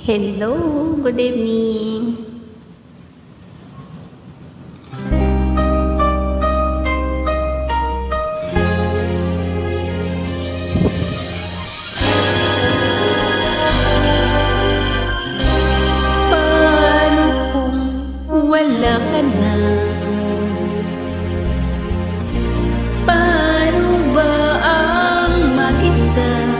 Hello, good evening. Paano kung wala ka na? Paano ba ang mag-isa?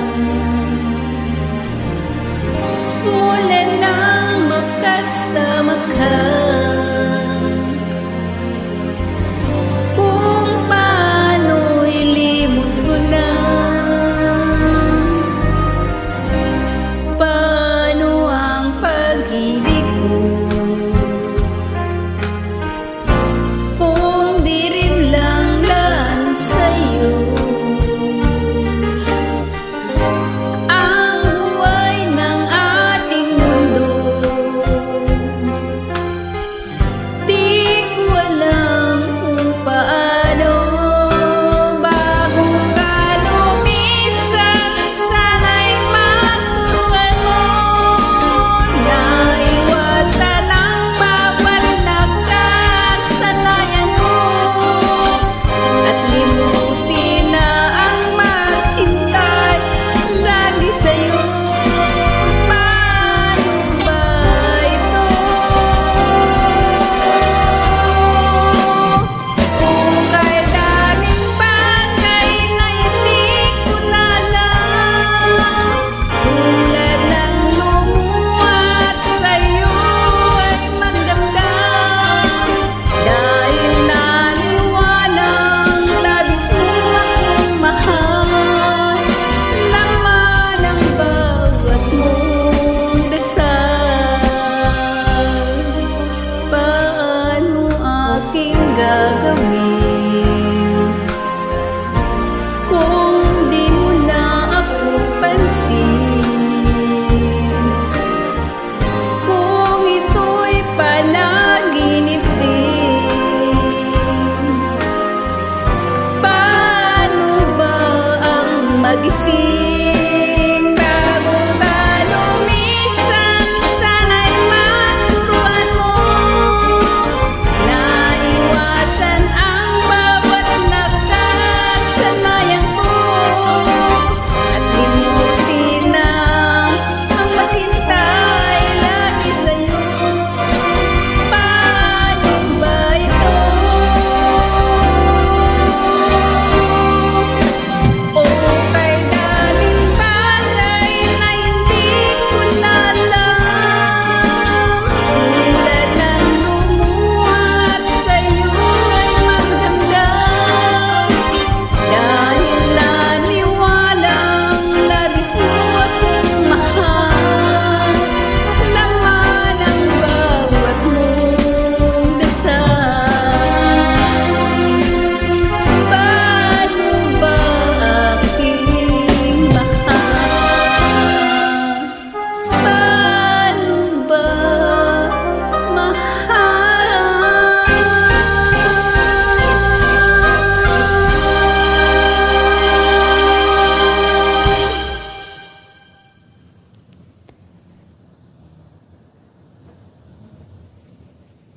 Mula nang makasama ka, kung paano ilimot ko na, paano ang pag-ibig ko, kung di rin lang sa'yo. Gagawin kung di mo na ako pansin, kung ito'y panaginip din, paano ba ang magising?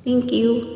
Thank you.